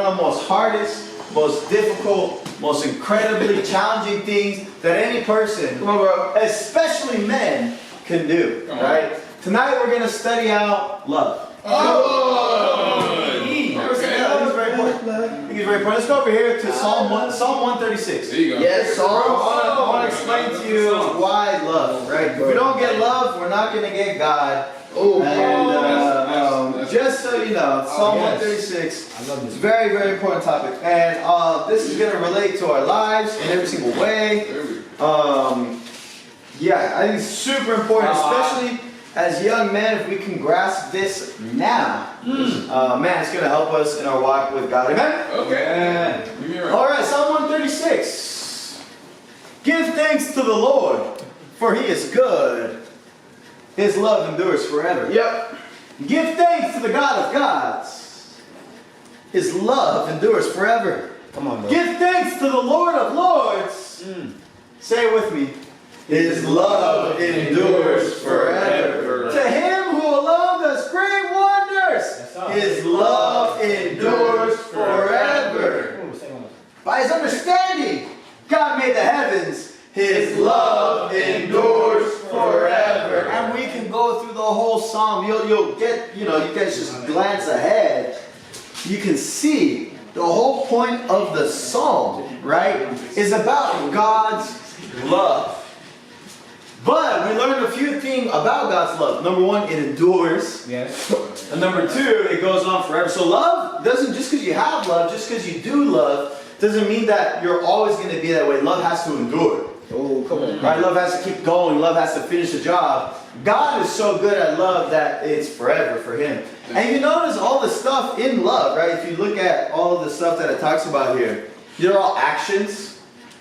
of the most hardest, most difficult, most incredibly challenging things that any person, especially men, can do, right? Tonight we're going to study out love. He's very important. Let's go over here to Psalm 136. There you go. Yes, Psalm. I want to explain to you why love, right? If we don't get love, we're not going to get God. Just so you know, Psalm 136 is a very, very important topic. And this is going to relate to our lives in every single way. Yeah, I think it's super important, especially as young men, if we can grasp this now. Man, it's going to help us in our walk with God. Amen? Okay. Alright, Psalm 136. Give thanks to the Lord, for He is good. His love endures forever. Yep. Give thanks to the God of gods. His love endures forever. Come on, bro. Give thanks to the Lord of lords. Say it with me. His love endures forever. To Him who alone does great wonders. His love endures forever. By His understanding, God made the heavens. His love endures forever. And we can go through the whole psalm. You'll get, you guys just glance ahead. You can see the whole point of the psalm, right, is about God's love. But we learned a few things about God's love. Number one, it endures. Yes. And number two, it goes on forever. So love doesn't, just because you have love, just because you do love, doesn't mean that you're always going to be that way. Love has to endure. Oh, come on. Right? Love has to keep going. Love has to finish the job. God is so good at love that it's forever for Him. And you notice all the stuff in love, right? If you look at all of the stuff that it talks about here, they're all actions.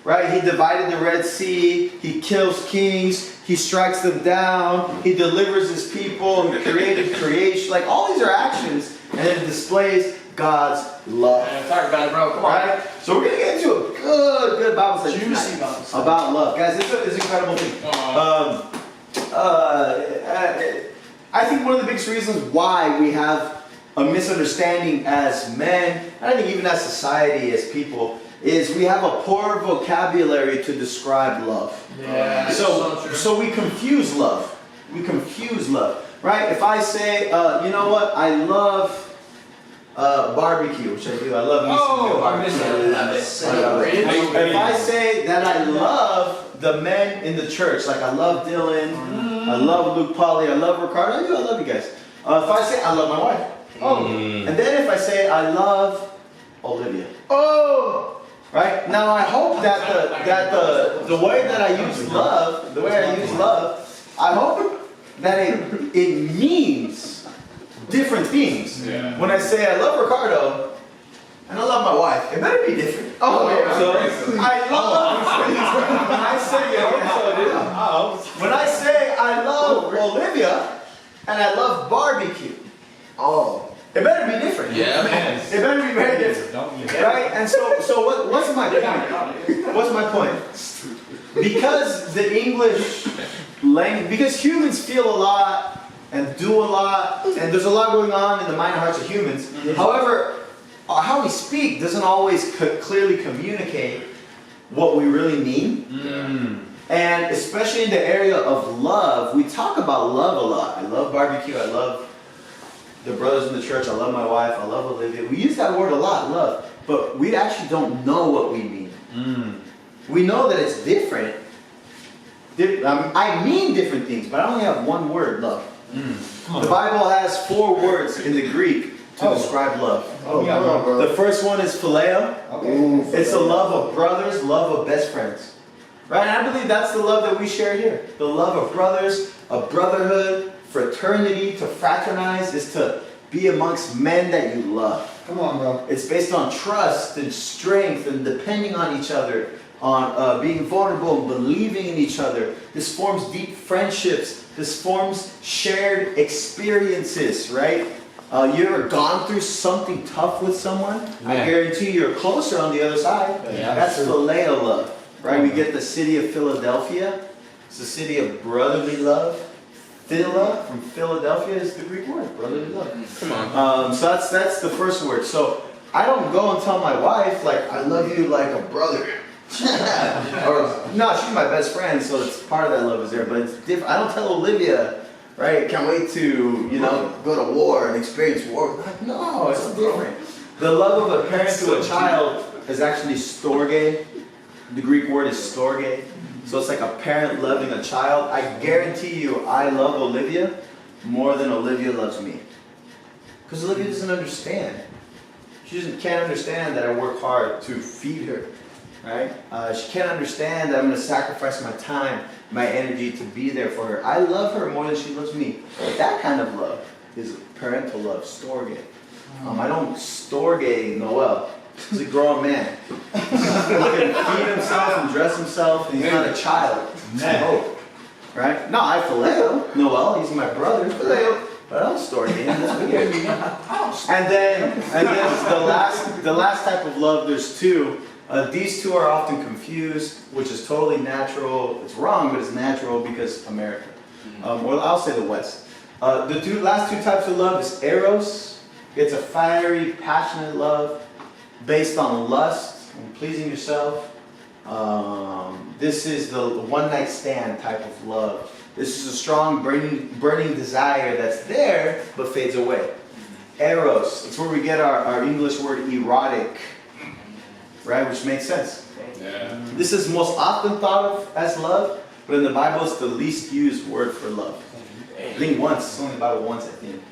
Right? He divided the Red Sea. He kills kings. He strikes them down. He delivers His people. He created creation. Like, all these are actions. And it displays God's love. Talk about it, bro. Come on. Right? So we're going to get into a good Bible study tonight about love. Guys, it's an incredible thing. I think one of the biggest reasons why we have a misunderstanding as men, and I think even as society, as people, is we have a poor vocabulary to describe love. Yeah. So we confuse love. We confuse love, right? If I say, you know what, I love barbecue, which I do. I love barbecue. If I say that I love the men in the church, like I love Dylan, I love Luke Polly, I love Ricardo, I love you guys. If I say I love my wife, and then if I say I love Olivia, right? Now I hope that the way that I use love, I hope that it means different things. Yeah. When I say I love Ricardo and I love my wife, it better be different. So I love when I say I love Olivia and I love barbecue, it better be different. Yeah, man. It better be very different. Right? And so what's my point? What's my point? Because the English language, because humans feel a lot and do a lot, and there's a lot going on in the mind and hearts of humans. However, how we speak doesn't always clearly communicate what we really mean. And especially in the area of love, we talk about love a lot. I love barbecue, I love the brothers in the church, I love my wife, I love Olivia. We use that word a lot, love, but we actually don't know what we mean. We know that it's different. I mean different things, but I only have one word, love. The Bible has 4 words in the Greek to describe love. The first one is phileo. It's the love of brothers, love of best friends. Right? And I believe that's the love that we share here. The love of brothers, of brotherhood, fraternity, to fraternize is to be amongst men that you love. Come on, bro. It's based on trust and strength and depending on each other, on being vulnerable and believing in each other. This forms deep friendships. This forms shared experiences, right? You ever gone through something tough with someone? I guarantee you're closer on the other side. That's phileo love, right? We get the city of Philadelphia. It's the city of brotherly love. Phila from Philadelphia is the Greek word, brotherly love. Come on. So that's the first word. So I don't go and tell my wife, like, I love you like a brother. Or, no, she's my best friend, so it's part of that love is there, but it's different. I don't tell Olivia, right, can't wait to, go to war and experience war. Like, no, it's different. The love of a parent to a child is actually storge. The Greek word is storge. So it's like a parent loving a child. I guarantee you, I love Olivia more than Olivia loves me. Because Olivia doesn't understand. She can't understand that I work hard to feed her, right? She can't understand that I'm going to sacrifice my time, my energy to be there for her. I love her more than she loves me. But that kind of love is parental love, storge. I don't storge Noel. He's a grown man. He can feed himself and dress himself, and he's not a child. No. Right? No, I phileo Noel. He's my brother. Phileo. But I don't storge him. That's weird. And then the last type of love, there's two. These two are often confused, which is totally natural. It's wrong, but it's natural because America. Well, I'll say the West. The last two types of love is eros. It's a fiery, passionate love based on lust and pleasing yourself. This is the one-night stand type of love. This is a strong, burning desire that's there but fades away. Eros. It's where we get our English word erotic, right? Which makes sense. Yeah. This is most often thought of as love, but in the Bible it's the least used word for love. I think once. It's only in the Bible once, I think.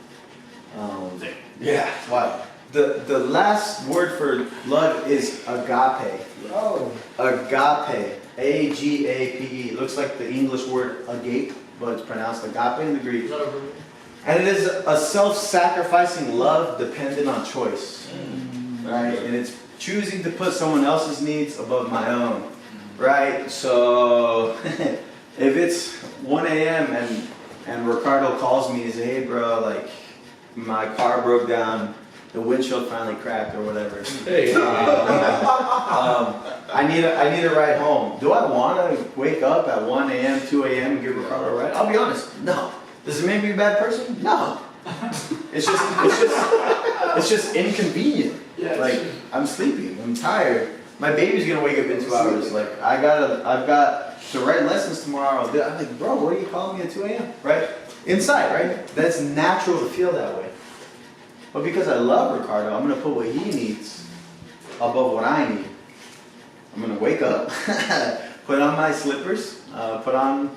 Yeah, wow. The last word for love is agape. Oh. Agape. A-G-A-P-E. Looks like the English word agape, but it's pronounced agape in the Greek. And it is a self-sacrificing love dependent on choice. Right? And it's choosing to put someone else's needs above my own. Right? So if it's 1 a.m. and Ricardo calls me and says, hey bro, like my car broke down, the windshield finally cracked or whatever. Hey. I need a ride home. Do I want to wake up at 1 a.m., 2 a.m. and give Ricardo a ride? I'll be honest, no. Does it make me a bad person? No. It's just inconvenient. Yeah, like I'm sleeping, I'm tired. My baby's gonna wake up in 2 hours. Like I've got to write lessons tomorrow. I'm like, bro, what are you calling me at 2 a.m.? Right? Inside, right? That's natural to feel that way. But because I love Ricardo, I'm gonna put what he needs above what I need. I'm gonna wake up, put on my slippers, put on,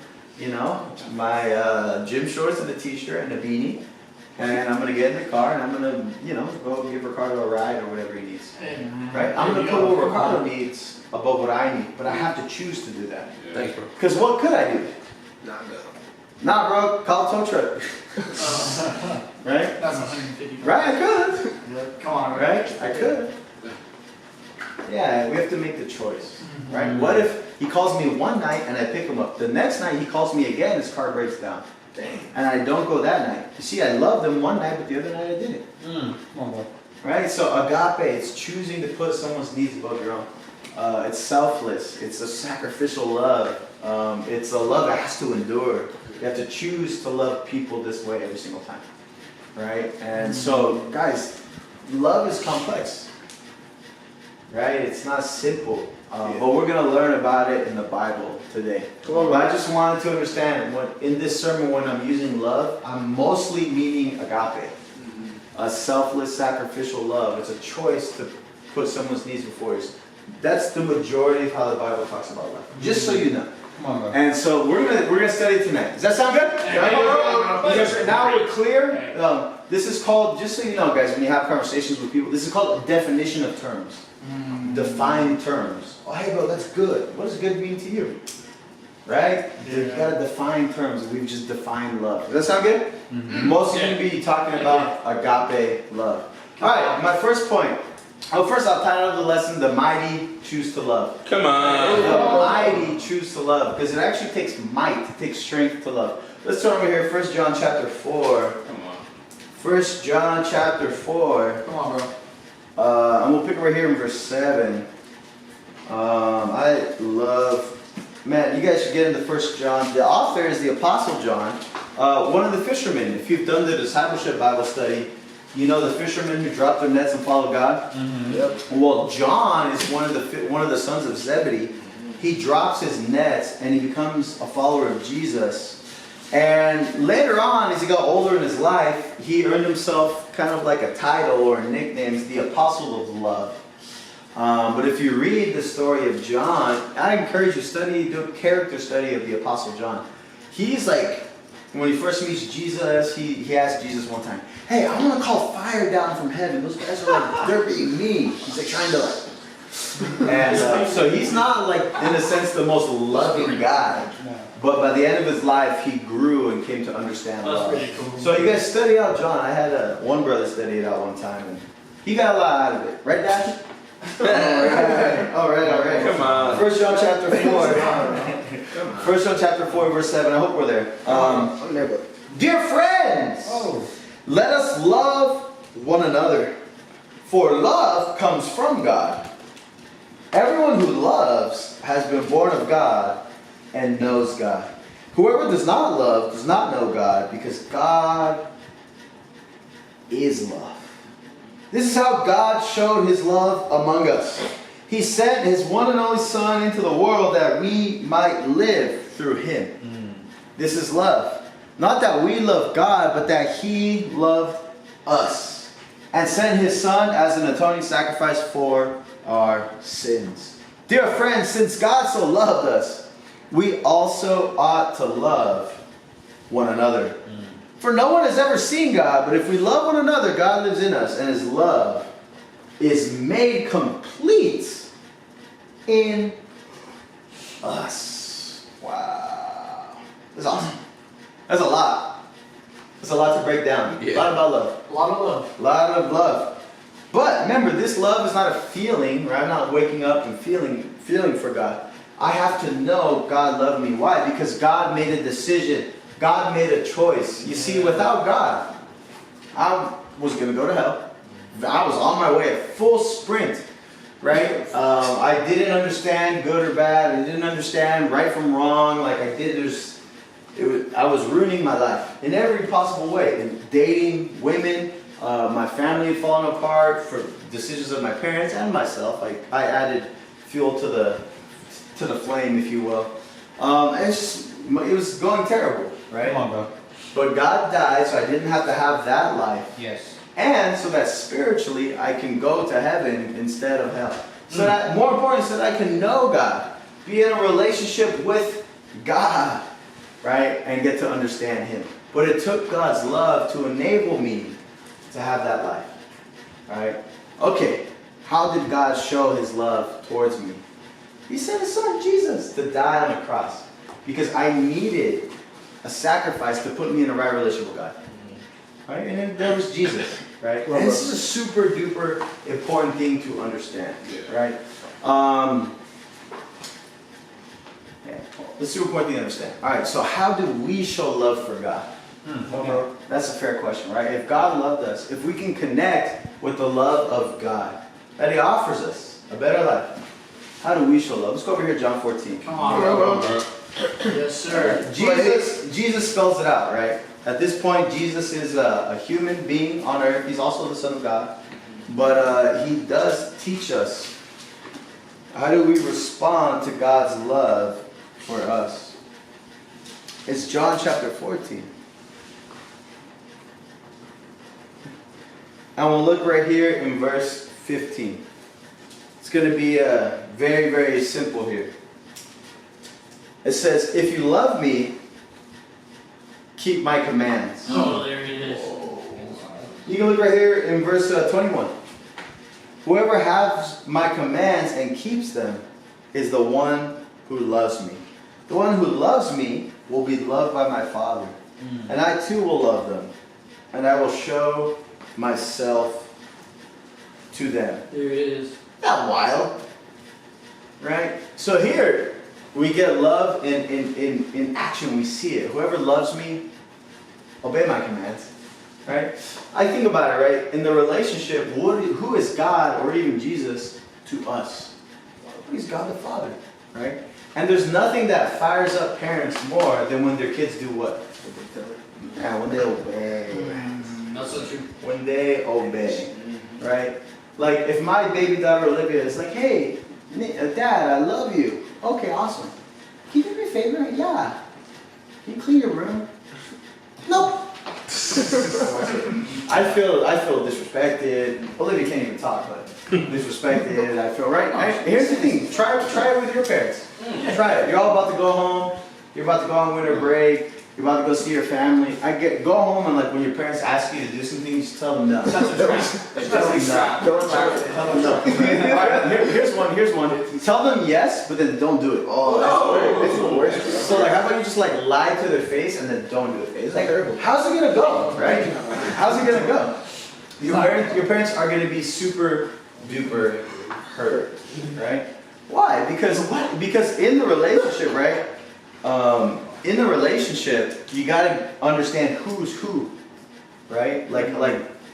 my gym shorts and a t-shirt and a beanie, and I'm gonna get in the car and I'm gonna, go give Ricardo a ride or whatever he needs. Right? I'm gonna put what Ricardo needs above what I need, but I have to choose to do that. Yeah. Thanks, bro. Because what could I do? Nah, bro, call a tow truck. Right? That's 150. Right, I could. Come on, Right? I could. Yeah, we have to make the choice. Right? What if he calls me one night and I pick him up? The next night he calls me again, his car breaks down. Dang. And I don't go that night. You see, I loved him one night, but the other night I didn't. Come on, bro. Right? So agape, it's choosing to put someone's needs above your own. It's selfless. It's a sacrificial love. It's a love that has to endure. You have to choose to love people this way every single time. Right? And so, guys, love is complex. Right? It's not simple. But we're going to learn about it in the Bible today. But I just wanted to understand, in this sermon, when I'm using love, I'm mostly meaning agape. A selfless, sacrificial love. It's a choice to put someone's needs before yours. That's the majority of how the Bible talks about love. Just so you know. Come on, bro. And so we're gonna study tonight. Does that sound good? Because now we're clear. This is called, just so you know, guys, when you have conversations with people, this is called a definition of terms. Define terms. Oh, hey, bro, that's good. What does good mean to you? Right? You gotta define terms. We've just defined love. Does that sound good? Mostly gonna be talking about agape love. All right, my first point. Oh, first I'll title the lesson, The Mighty Choose to Love. Come on. The mighty choose to love, because it actually takes might, it takes strength to love. Let's turn over here, 1 John chapter 4. Come on. 1 John chapter 4. Come on, bro. And we'll pick right here in verse 7. I love, man, you guys should get into 1 John. The author is the Apostle John, one of the fishermen. If you've done the discipleship Bible study, You know the fishermen who dropped their nets and followed God? Yep. Well, John is one of the sons of Zebedee. He drops his nets and he becomes a follower of Jesus. And later on, as he got older in his life, he earned himself kind of like a title or a nickname, as the Apostle of Love. But if you read the story of John, I encourage you do a character study of the Apostle John. He's like, when he first meets Jesus, he asked Jesus one time, "Hey, I want to call fire down from heaven. Those guys are like, they're being mean." He's like trying to like, and so he's not like, in a sense, the most loving guy. But by the end of his life, he grew and came to understand love. That's pretty cool. So you guys study out John. I had one brother study it out one time, and he got a lot out of it. Right, Dad? All right. Come on. 1 John chapter 4. 1 John chapter 4, verse 7. I hope we're there. I'm never. Dear friends, let us love one another, for love comes from God. Everyone who loves has been born of God and knows God. Whoever does not love does not know God, because God is love. This is how God showed his love among us. He sent his one and only Son into the world that we might live through him. This is love. Not that we love God, but that he loved us and sent his Son as an atoning sacrifice for our sins. Dear friends, since God so loved us, we also ought to love one another. For no one has ever seen God, but if we love one another, God lives in us, and his love is made complete in us. Wow. That's awesome. That's a lot. That's a lot to break down. Yeah. A lot about love. A lot of love. A lot of love. But remember, this love is not a feeling, right? I'm not waking up and feeling for God. I have to know God loved me. Why? Because God made a decision. God made a choice. You see, without God, I was going to go to hell. I was on my way, a full sprint, right? I didn't understand good or bad. I didn't understand right from wrong. Like I did, I was ruining my life in every possible way. In dating women, my family had fallen apart for decisions of my parents and myself. I added fuel to the flame, if you will. It was going terrible, right? Come on, bro. But God died, so I didn't have to have that life. Yes. And so that spiritually I can go to heaven instead of hell. So that, more important, so that I can know God, be in a relationship with God, right? And get to understand him. But it took God's love to enable me to have that life, right? Okay, how did God show his love towards me? He sent his son Jesus to die on the cross because I needed a sacrifice to put me in a right relationship with God. Right? And then there was Jesus, right? And this is a super duper important thing to understand, right? It's a super important thing to understand. All right, so how do we show love for God? Okay. That's a fair question, right? If God loved us, if we can connect with the love of God that he offers us a better life, how do we show love? Let's go over here, John 14. Come on, bro. Yes, sir. Jesus spells it out, right? At this point, Jesus is a human being on earth. He's also the Son of God. But he does teach us, how do we respond to God's love for us? It's John chapter 14. And we'll look right here in verse 15. It's going to be very, very simple here. It says, if you love me, keep my commands. Oh, there it is. You can look right here in verse 21. Whoever has my commands and keeps them is the one who loves me. The one who loves me will be loved by my Father. And I too will love them. And I will show myself to them. There it is. Isn't that wild? Right? So here, we get love in action. We see it. Whoever loves me, obey my commands. Right? I think about it, right? In the relationship, who is God or even Jesus to us? He's God the Father. Right? And there's nothing that fires up parents more than when their kids do what? Yeah, when they obey. That's so true. When they obey, right? Like if my baby daughter Olivia is like, hey, Dad, I love you. Okay, awesome. Can you do me a favor? Yeah. Can you clean your room? Nope. I feel disrespected. Olivia can't even talk, but disrespected. I feel right. Here's the thing. Try it with your parents. Try it. You're all about to go home. You're about to go on winter break. You're about to go see your family. Go home and like when your parents ask you to do something, you just tell them no. Tell them no. Here's one. Tell them yes, but then don't do it. Oh, that's the worst. So like, how about you just like lie to their face and then don't do it? It's like, how's it gonna go, right? How's it gonna go? Your parents are gonna be super duper hurt, right? Why? Because in the relationship, right? In the relationship, you gotta understand who's who, right? Like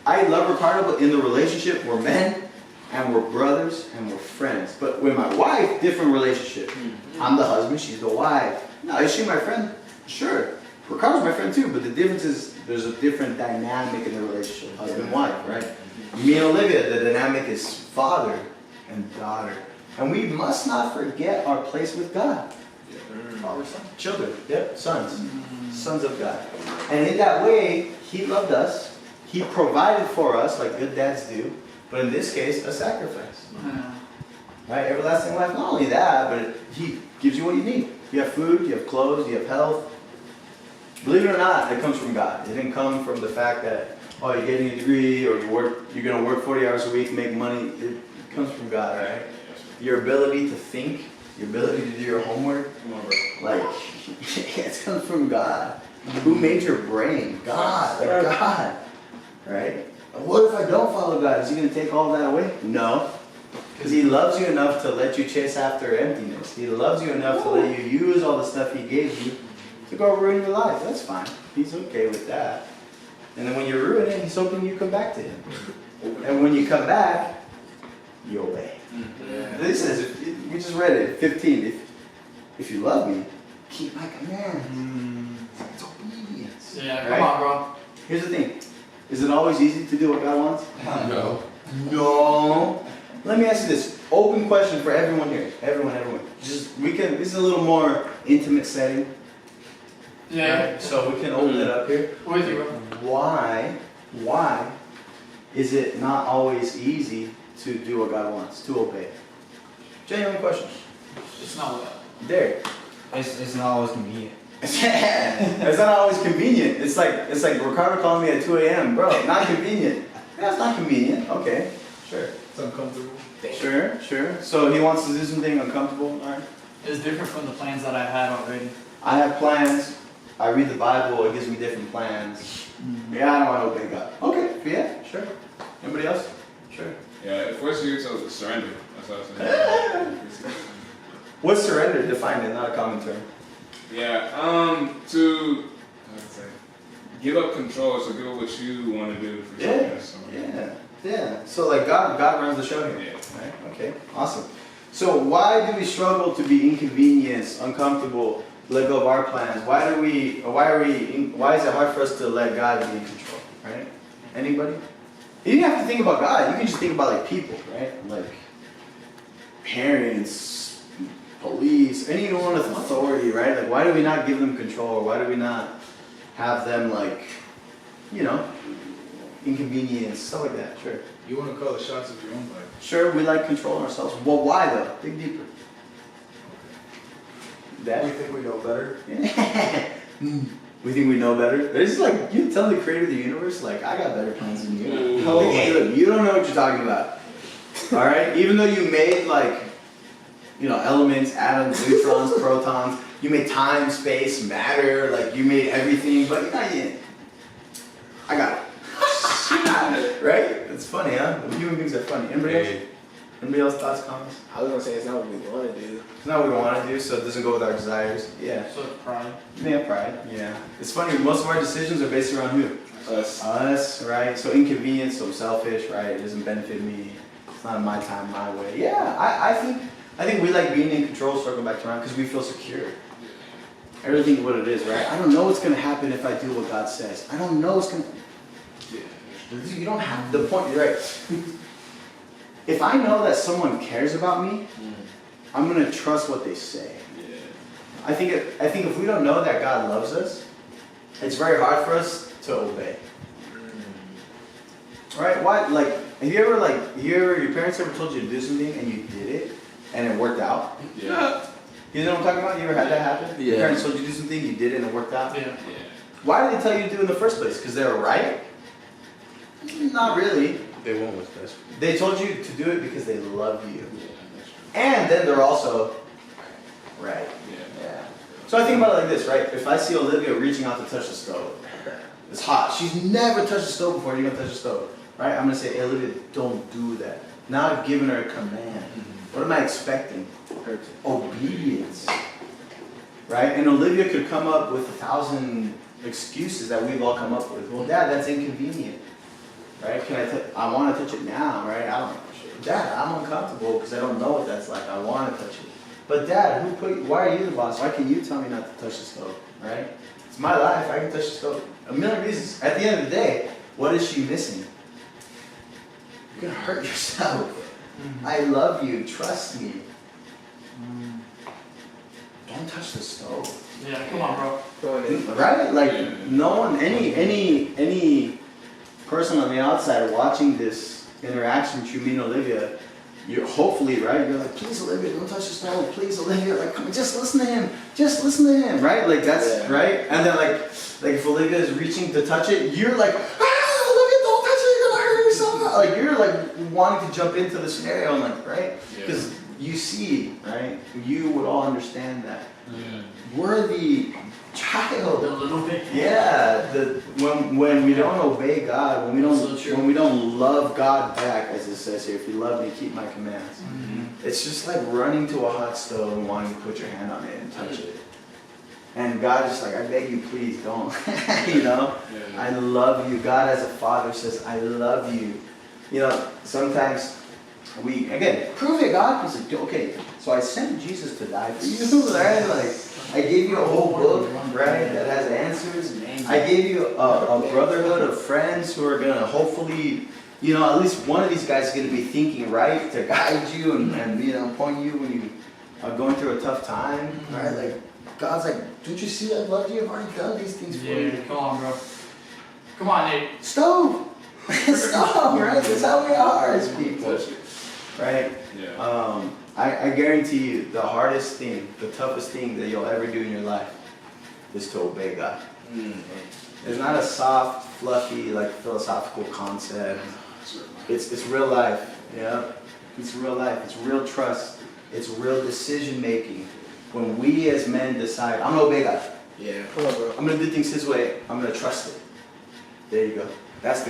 I love Ricardo, but in the relationship, we're men and we're brothers and we're friends. But with my wife, different relationship. I'm the husband, she's the wife. Now, is she my friend? Sure. Ricardo's my friend too, but the difference is there's a different dynamic in the relationship, husband-wife, right? Me and Olivia, the dynamic is father and daughter. And we must not forget our place with God. Father, son, children, yep, sons, sons of God. And in that way, He loved us. He provided for us like good dads do, but in this case, a sacrifice. Right, everlasting life. Not only that, but He gives you what you need. You have food, you have clothes, you have health. Believe it or not, it comes from God. It didn't come from the fact that you're getting a degree or you're going to work 40 hours a week, make money. It comes from God, right? Your ability to think. Your ability to do your homework, like, it comes from God. Who made your brain? God, like God, right? What if I don't follow God? Is He going to take all that away? No, because He loves you enough to let you chase after emptiness. He loves you enough to let you use all the stuff He gave you to go ruin your life. That's fine. He's okay with that. And then when you ruin it, He's hoping you come back to Him. And when you come back, you obey. This is, we just read it, 15. If you love me, keep my commands. It's obedience. Yeah, right? come on, bro. Here's the thing. Is it always easy to do what God wants? No. No. Let me ask you this. Open question for everyone here. Everyone. This is a little more intimate setting. Yeah. Right? So we can open it up here. With you, bro. Why is it not always easy to do what God wants, to obey? Genuine question. It's not what. There. It's not always convenient. It's not always convenient. It's like Ricardo calling me at 2 a.m. Bro, not convenient. That's not convenient. Okay, sure. It's uncomfortable. Sure. So he wants to do something uncomfortable, alright? It's different from the plans that I had already. I have plans. I read the Bible, it gives me different plans. Yeah, I don't want to obey God. Okay, yeah, sure. Anybody else? Sure. Yeah, it forces you to surrender. That's what I was saying. What's surrender? Define it, not a common term. Yeah, how to say, give up control, so give up what you want to do for something else. Yeah. So like God runs the show here. Yeah. Right? Okay, awesome. So why do we struggle to be inconvenienced, uncomfortable, let go of our plans? Why is it hard for us to let God be in control? Right? Anybody? You don't have to think about God. You can just think about like people, right? Like parents, police, anyone with authority, right? Like why do we not give them control? Why do we not have them like, inconvenience, stuff like that? Sure. You want to call the shots of your own life. Sure, we like controlling ourselves. Well, why though? Dig deeper. That? We think we know better. We think we know better. It's like you tell the creator of the universe, like I got better plans than you. Hey, look, you don't know what you're talking about. All right, even though you made like, elements, atoms, neutrons, protons. You made time, space, matter. Like you made everything, but I got it. Right? It's funny, huh? Human beings are funny. Anybody else? Anybody else thoughts, comments? I was gonna say it's not what we want to do. It's not what we want to do, so it doesn't go with our desires. Yeah. So it's pride. Yeah, pride. Yeah. It's funny, most of our decisions are based around who? Us. Us, right? So inconvenience, so selfish, right? It doesn't benefit me. It's not my time, my way. Yeah, I think we like being in control, circle back around, because we feel secure. Everything what it is, right? I don't know what's going to happen if I do what God says. I don't know what's going to... You don't have the point. You're right. If I know that someone cares about me, I'm gonna trust what they say. Yeah. I think if we don't know that God loves us, it's very hard for us to obey. Right? Why? Like, have you ever your parents ever told you to do something and you did it and it worked out? Yeah. You know what I'm talking about? You ever had that happen? Yeah. Your parents told you to do something, you did it and it worked out? Yeah. Yeah. Why did they tell you to do it in the first place? Because they were right? Not really. They want what's best. They told you to do it because they love you. Yeah, that's true. And then they're also right. Yeah. So I think about it like this, right? If I see Olivia reaching out to touch the stove, it's hot. She's never touched the stove before. You're gonna touch the stove, right? I'm gonna say, hey, Olivia, don't do that. Now I've given her a command. What am I expecting? Obedience, right? And Olivia could come up with 1,000 excuses that we've all come up with. Well, Dad, that's inconvenient, right? I want to touch it now, right? I don't. Dad, I'm uncomfortable because I don't know what that's like. I want to touch it. But Dad, why are you the boss? Why can you tell me not to touch the stove, right? It's my life. I can touch the stove. A million reasons. At the end of the day, what is she missing? You're gonna hurt yourself. I love you. Trust me. Don't touch the stove. Yeah, come on, bro. Right? Like no one, any person on the outside watching this interaction between me and Olivia, you're hopefully, right? You're like, please, Olivia, don't touch the stove. Please, Olivia, like, come on, just listen to him. Just listen to him, right? Like that's right. And then like if Olivia is reaching to touch it, you're like, Olivia, don't touch it. You're gonna hurt yourself. Like you're like wanting to jump into the scenario, and like, right? Because you see, right? You would all understand that. Yeah. We're the child. A little bit. Yeah, when we don't obey God, when we don't love God back, as it says here, if you love me, keep my commands. It's just like running to a hot stove and wanting to put your hand on it and touch it. And God is like, I beg you, please don't. You know, I love you. God as a father says, I love you. You know, sometimes we, again, prove it, God. He's like, okay, so I sent Jesus to die for you, right? Like, I gave you a whole book, right, that has answers. I gave you a brotherhood of friends who are going to hopefully, you know, at least one of these guys is going to be thinking right to guide you and you know, point you when you are going through a tough time, right? Like, God's like, don't you see I loved you? I've already done these things for you. Yeah, come on, bro. Come on, Nate. Stove! Stove, right? That's how we are as people, right? Yeah. I guarantee you the hardest thing, the toughest thing that you'll ever do in your life is to obey God. It's not a soft, fluffy, like philosophical concept. It's real life, yeah? It's real life, it's real trust, it's real decision making. When we as men decide, I'm gonna obey God. Yeah. Come on, bro. I'm gonna do things His way, I'm gonna trust it. There you go. That's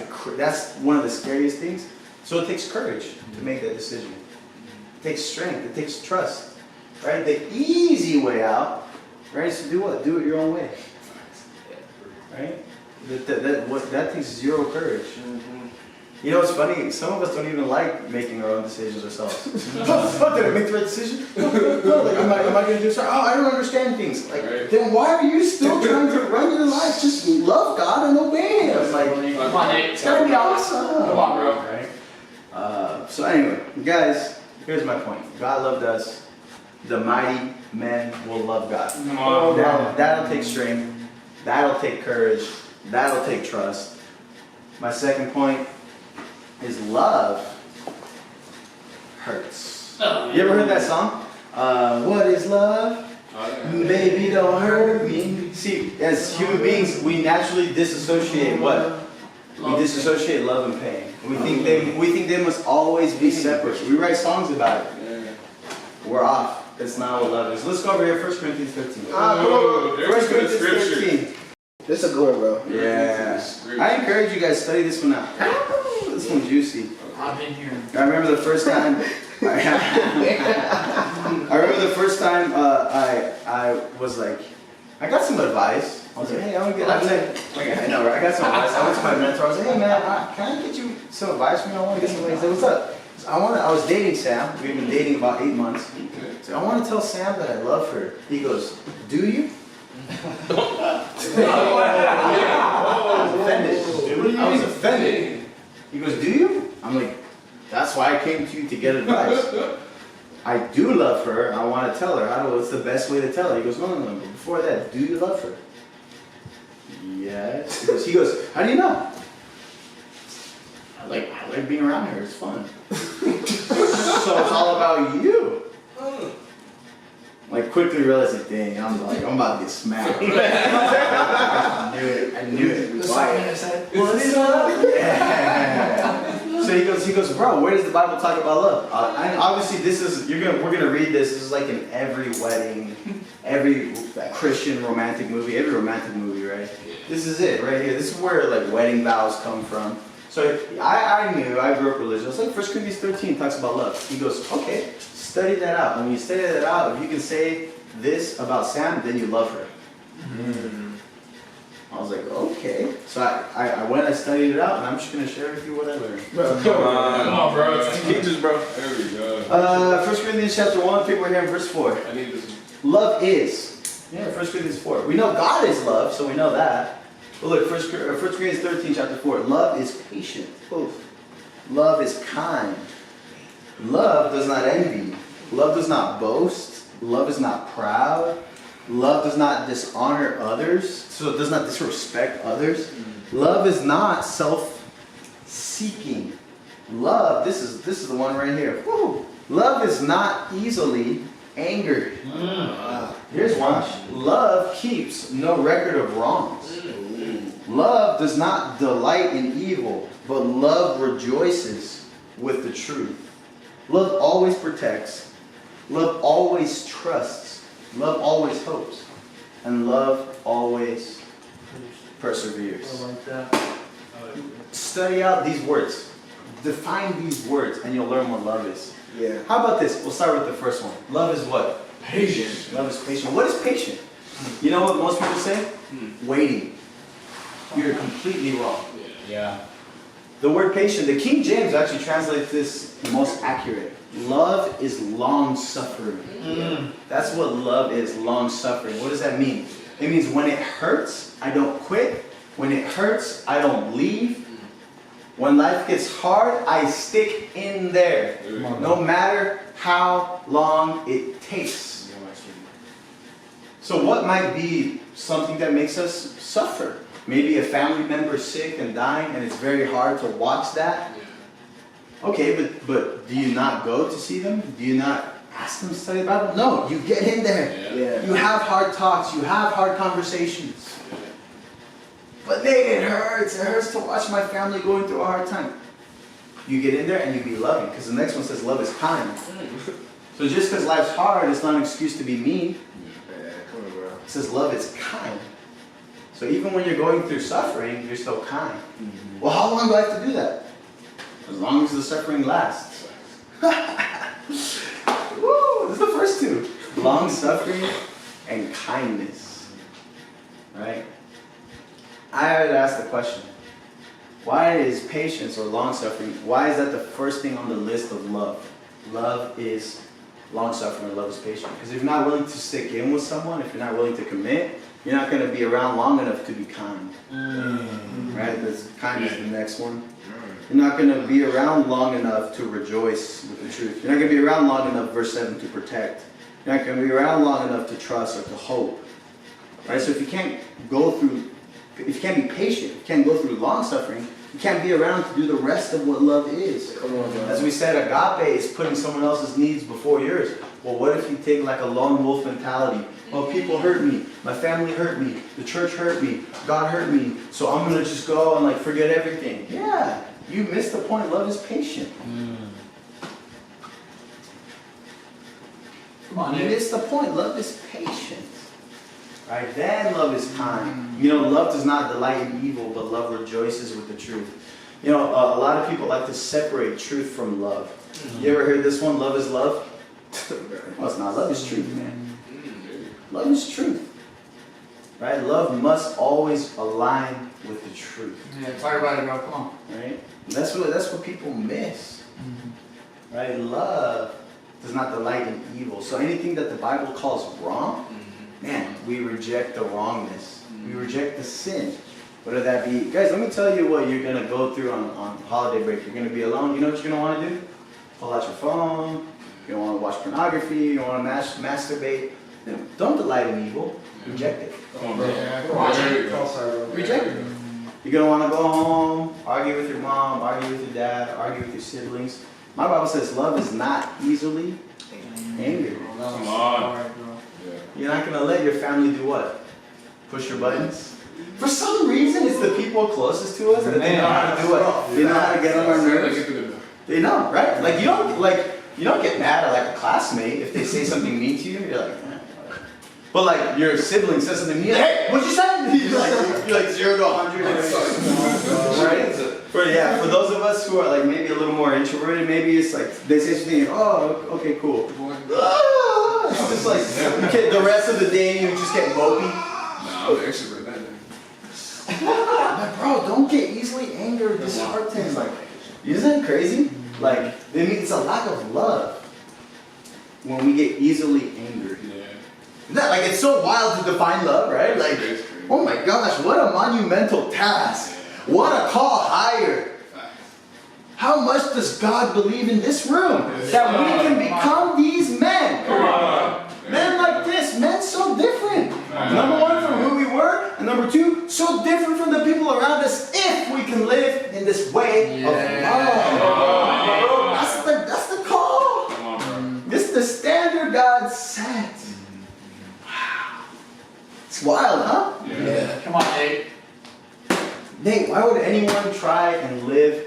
one of the scariest things. So it takes courage to make that decision. It takes strength. It takes trust. Right? The easy way out, right, is to do what? Do it your own way. Right? That takes zero courage. You know what's funny? Some of us don't even like making our own decisions ourselves. Did I make the right decision? No, like, am I going to do something? Oh, I don't understand things. Like, then why are you still trying to run your life? Just love God and obey Him. Like, Come on, Nate. it's going to be awesome. Come on, bro. Right? So anyway, guys, here's my point. God loved us. The mighty men will love God. Come on, bro. That'll take strength. That'll take courage. That'll take trust. My second point is love hurts. You ever heard that song? What is love? Baby, don't hurt me. See, as human beings, we naturally disassociate what? We disassociate love and pain. We think they must always be separate. We write songs about it. We're off. That's not what love is. Let's go over here, 1 Corinthians 13. Oh, 1 Corinthians 13. This is a good one, bro. Yeah. I encourage you guys to study this one out. This one's juicy. I've been here. I remember the first time. I was like, I got some advice. I was like, hey, I want to get. I know, right? I got some advice. I went to my mentor. I was like, hey, man, can I get you some advice from you? I want to get some advice. He said, what's up? So I was dating Sam. We've been dating about 8 months. So I want to tell Sam that I love her. He goes, do you? I was offended. I was offended. goes, do you? I'm like, that's why I came to you to get advice. I do love her. I want to tell her. What's the best way to tell her? He goes, no. But before that, do you love her? Yes. He goes, how do you know? I like being around her. It's fun. So it's all about you. Like quickly realized, like, dang, I'm about to get smacked. I knew it. The song in his head. What's up? Yeah. So he goes, bro, where does the Bible talk about love? And obviously, we're gonna read this. This is like in every wedding, every Christian romantic movie, every romantic movie, right? This is it right here. This is where like wedding vows come from. So I grew up religious. Like 1 Corinthians 13 talks about love. He goes, okay, study that out. When you study that out, if you can say this about Sam, then you love her. I was like, okay. So I went, I studied it out, and I'm just going to share with you what I learned. Come on, bro. Teach us, bro. There we go. 1 Corinthians chapter 1, people are here in verse 4. I need this. Love is. Yeah, 1 Corinthians 4. We know God is love, so we know that. But look, 1 Corinthians 13, chapter 4. Love is patient. Love is kind. Love does not envy. Love does not boast. Love is not proud. Love does not dishonor others, so it does not disrespect others. Love is not self-seeking. Love, this is the one right here. Woo. Love is not easily angered. Here's one. Love keeps no record of wrongs. Love does not delight in evil, but love rejoices with the truth. Love always protects. Love always trusts. Love always hopes. And love always perseveres. I like that. Study out these words. Define these words and you'll learn what love is. Yeah. How about this? We'll start with the first one. Love is what? Patient. Love is patient. What is patient? You know what most people say? Waiting. You're completely wrong. Yeah. The word patient, the King James actually translates this most accurate. Love is long-suffering. That's what love is, long-suffering. What does that mean? It means when it hurts, I don't quit. When it hurts, I don't leave. When life gets hard, I stick in there. No matter how long it takes. So what might be something that makes us suffer? Maybe a family member is sick and dying and it's very hard to watch that. Okay, but do you not go to see them? Do you not ask them to study the Bible? No, you get in there. Yeah. You have hard talks. You have hard conversations. But Nate, it hurts. It hurts to watch my family going through a hard time. You get in there and you be loving, because the next one says love is kind. So just because life's hard, it's not an excuse to be mean. Yeah, come on, bro. It says love is kind. So even when you're going through suffering, you're still kind. Well, how long do I have to do that? As long as the suffering lasts. Woo! This is the first two. Long suffering and kindness. Right? I would ask the question, why is patience or long suffering, why is that the first thing on the list of love? Love is long suffering or love is patient. Because if you're not willing to stick in with someone, if you're not willing to commit, you're not going to be around long enough to be kind. Right? That's kindness is the next one. You're not going to be around long enough to rejoice with the truth. You're not going to be around long enough, verse 7, to protect. You're not going to be around long enough to trust or to hope. Right? So if you can't if you can't be patient, if you can't go through long suffering, you can't be around to do the rest of what love is. Come on, bro. As we said, agape is putting someone else's needs before yours. Well, what if you take like a lone wolf mentality? Well, people hurt me, my family hurt me, the church hurt me, God hurt me, so I'm going to just go and like forget everything. Yeah, you missed the point. Love is patient. Come on, You Nate. missed the point. Love is patient. Right? Then love is kind. You know, love does not delight in evil, but love rejoices with the truth. You know, a lot of people like to separate truth from love. You ever heard this one? Love is love? Well, it's not. Love is truth, man. Love is truth. Right? Love must always align with the truth. Yeah, talk about it, bro. Come on. Right? That's what people miss. Right? Love does not delight in evil. So anything that the Bible calls wrong, man, we reject the wrongness. We reject the sin. Whether that be, guys, let me tell you what you're going to go through on holiday break. You're going to be alone. You know what you're going to want to do? Pull out your phone. You don't want to watch pornography. You don't want to masturbate. Don't delight in evil. Reject it. Come on, bro. Reject it. You're going to want to go home, argue with your mom, argue with your dad, argue with your siblings. My Bible says love is not easily angered. Come on. You're not going to let your family do what? Push your buttons? For some reason, it's the people closest to us that they know how to do it. They know how to get on our nerves. They know, right? Like you don't get mad at like a classmate if they say something mean to you. You're like, but like your sibling says something mean, hey, what'd you say? You're like 0 to 100. Right? For those of us who are like maybe a little more introverted, maybe it's like they say something, oh, okay, cool. It's just like the rest of the day you just get mopey. Nah, I'm extrovert that day. Like, bro, don't get easily angered. This heart thing, like, isn't that crazy? Like, it's a lack of love when we get easily angered. Yeah. That, like, it's so wild to define love, right? Like, oh my gosh, what a monumental task. What a call higher. How much does God believe in this room? That we can become these men. Men like this, men so different. Number one, from who we were, and number two, so different from the people around us if we can live in this way of love. That's the call. This is the standard God set. Wow. It's wild, huh? Yeah. Come on, Nate. Nate, why would anyone try and live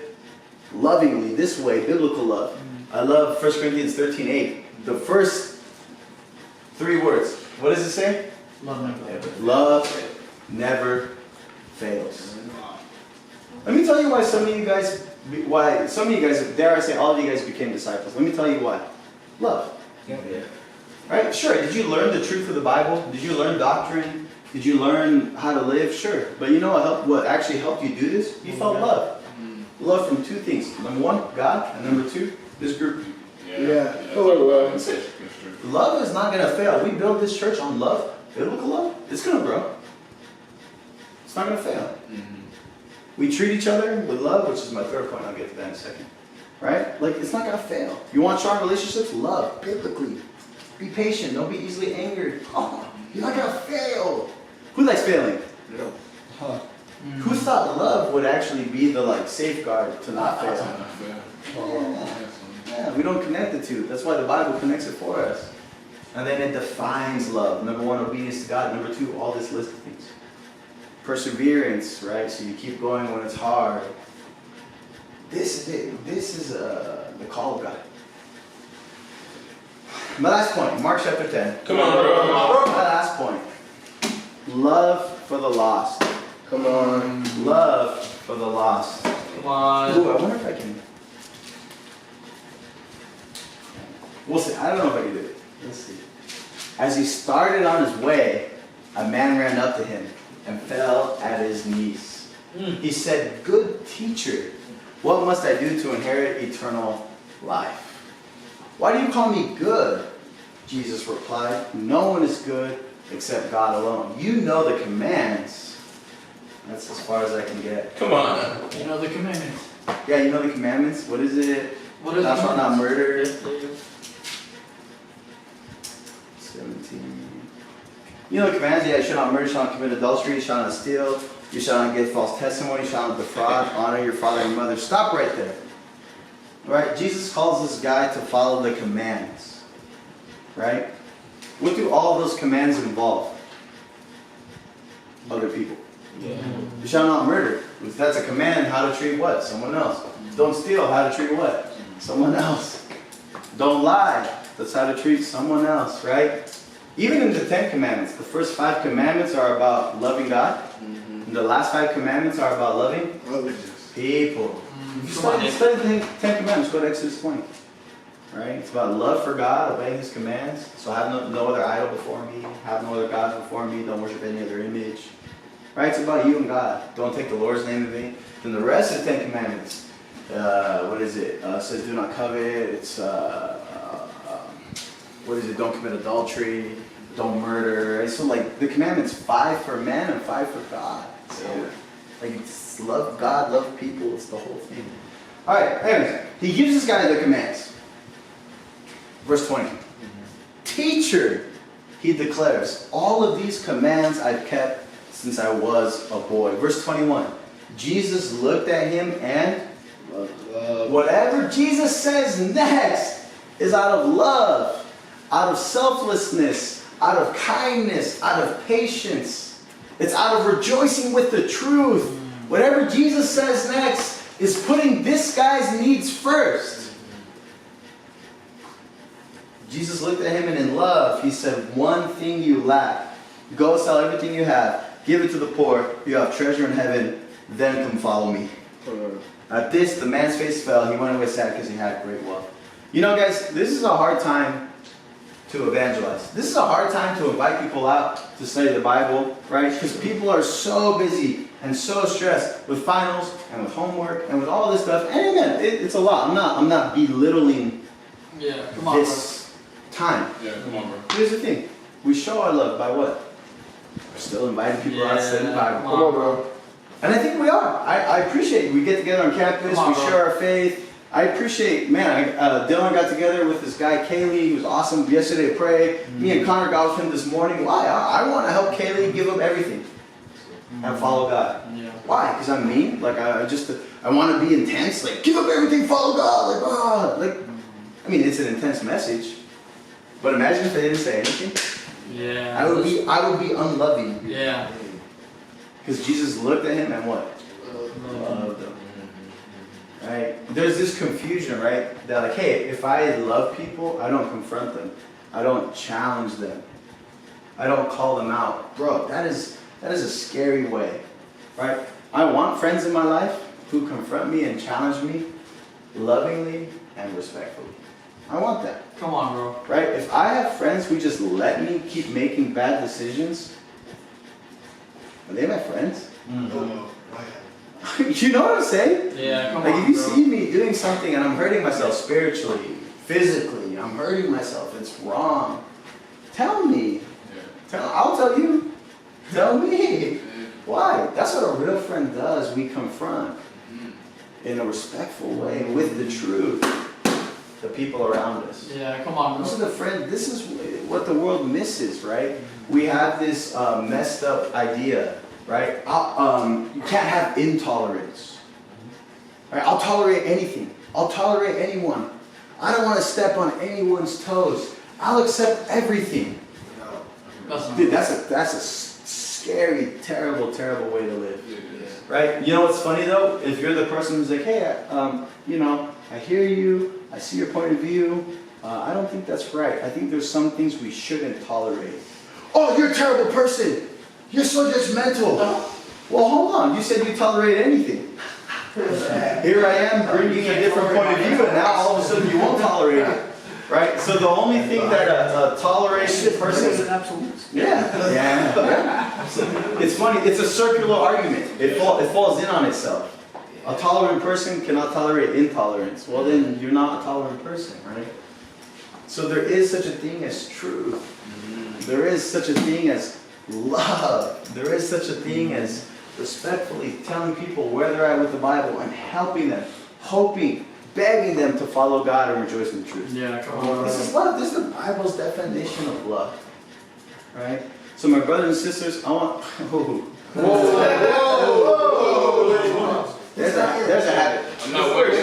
lovingly this way, biblical love? I love 1 Corinthians 13:8. The first 3 words. What does it say? Love never fails. Let me tell you why some of you guys, dare I say all of you guys became disciples. Let me tell you why. Love. Right? Sure. Did you learn the truth of the Bible? Did you learn doctrine? Did you learn how to live? Sure. But you know what actually helped you do this? You felt love. Love from 2 things. Number 1, God, and number 2, this group. Love is not going to fail. We build this church on love, biblical love. It's going to grow. It's not going to fail. We treat each other with love, which is my 3rd point. I'll get to that in a second. Right? Like, it's not going to fail. You want strong relationships? Love, biblically. Be patient. Don't be easily angered. Oh, you're not going to fail. Who likes failing? No. Who thought love would actually be the safeguard to not fail? Yeah, we don't connect the two. That's why the Bible connects it for us. And then it defines love. Number 1, obedience to God. Number 2, all this list of things. Perseverance, right? So you keep going when it's hard. This is it. This is the call of God. My last point, Mark chapter 10. Come on, bro. My last point. Love for the lost. Come on. Love for the lost. Come on. Ooh, I wonder if I can. We'll see. I don't know if I can do it. Let's see. As he started on his way, a man ran up to him and fell at his knees. He said, "Good teacher, what must I do to inherit eternal life?" "Why do you call me good?" Jesus replied. "No one is good except God alone. You know the commands." That's as far as I can get. Come on. You know the commandments. Yeah, you know the commandments? What is it? What is Thou the shalt not murder. commandments? 17. You know the commands? Yeah, you shall not murder, you shall not commit adultery, you shall not steal, you shall not give false testimony, you shall not defraud, honor your father and mother. Stop right there. Right? Jesus calls this guy to follow the commands. Right? What do all of those commands involve? Other people. Yeah. You shall not murder. That's a command. How to treat what? Someone else. Don't steal. How to treat what? Someone else. Don't lie. That's how to treat someone else, right? Even in the 10 Commandments, the first 5 commandments are about loving God. And the last 5 commandments are about loving people. If you study the 10 Commandments, go to Exodus 20. Right? It's about love for God, obeying His commands. So have no other idol before me. Have no other gods before me. Don't worship any other image. Right? It's about you and God. Don't take the Lord's name in vain. Then the rest of the 10 Commandments, what is it? Says do not covet. It's, what is it? Don't commit adultery. Don't murder. Right? So like the commandments, 5 for men and 5 for God. So Like, it's love God, love people, it's the whole thing. Alright, anyways, he gives this guy the commands. Verse 20. Teacher, he declares, all of these commands I've kept since I was a boy. Verse 21. Jesus looked at him and whatever Jesus says next is out of love, out of selflessness, out of kindness, out of patience. It's out of rejoicing with the truth. Whatever Jesus says next is putting this guy's needs first. Jesus looked at him and in love, he said, one thing you lack. Go sell everything you have. Give it to the poor. You have treasure in heaven. Then come follow me. At this, the man's face fell. He went away sad because he had great wealth. You know, guys, this is a hard time to evangelize. This is a hard time to invite people out to study the Bible, right? Because people are so busy and so stressed with finals and with homework and with all this stuff. And again, it's a lot. I'm not belittling this time. Yeah, come on, bro. Here's the thing. We show our love by what? We're still inviting people out to study the Bible. Come on, bro. And I think we are. I appreciate it. We get together on campus. Come on, we bro. share our faith. I appreciate, man, Dylan got together with this guy, Kaylee. He was awesome yesterday to pray. Me and Connor got with him this morning. Why? I want to help Kaylee give up everything and follow God. Yeah. Why? Because I'm mean? Like, I want to be intense. Like, give up everything, follow God. Like, I mean, it's an intense message. But imagine if they didn't say anything. Yeah. I would be unloving. Yeah. Because Jesus looked at him and what? Loved him. Right? There's this confusion, right? That like, hey, if I love people, I don't confront them. I don't challenge them. I don't call them out. Bro, that is a scary way. Right? I want friends in my life who confront me and challenge me lovingly and respectfully. I want that. Come on, bro. Right? If I have friends who just let me keep making bad decisions, are they my friends? You know what I'm saying? Yeah, come Like on, if you bro. see me doing something and I'm hurting myself spiritually, physically, I'm hurting myself, it's wrong. Tell me. I'll tell you. Tell me. Why? That's what a real friend does. We confront in a respectful way with the truth the people around us. Yeah, come on, This is bro. the friend. This is what the world misses, right? We have this messed up idea, right? You can't have intolerance. Right? I'll tolerate anything. I'll tolerate anyone. I don't want to step on anyone's toes. I'll accept everything. Dude, that's a scary, terrible, terrible way to live. Right? You know what's funny though? If you're the person who's like, hey, I hear you. I see your point of view. I don't think that's right. I think there's some things we shouldn't tolerate. Oh, you're a terrible person. You're so judgmental. Well, hold on. You said you tolerate anything. Here I am bringing a different point of view, and now all of a sudden you won't tolerate it. Right? So the only thing that a toleration person... Yeah. It's funny. It's a circular argument. It falls in on itself. A tolerant person cannot tolerate intolerance. Well, then you're not a tolerant person, right? So there is such a thing as truth. There is such a thing as love. There is such a thing as respectfully telling people where they're at with the Bible and helping them, hoping, begging them to follow God and rejoice in the truth. Yeah, come on. This is love. This is the Bible's definition of love. Right? So my brothers and sisters, I want... Whoa. There's a habit. I'm not worried.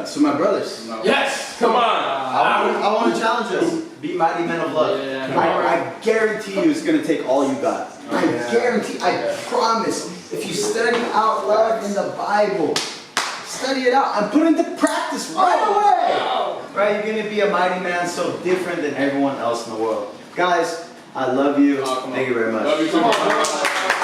So my brothers, Yes! Come on! I want to challenge us. Be mighty men of love. Yeah. I guarantee you it's going to take all you got. I guarantee, I promise. If you study out love in the Bible, study it out and put it into practice right away. Right? You're going to be a mighty man so different than everyone else in the world. Guys, I love you. Thank you very much. Love you too.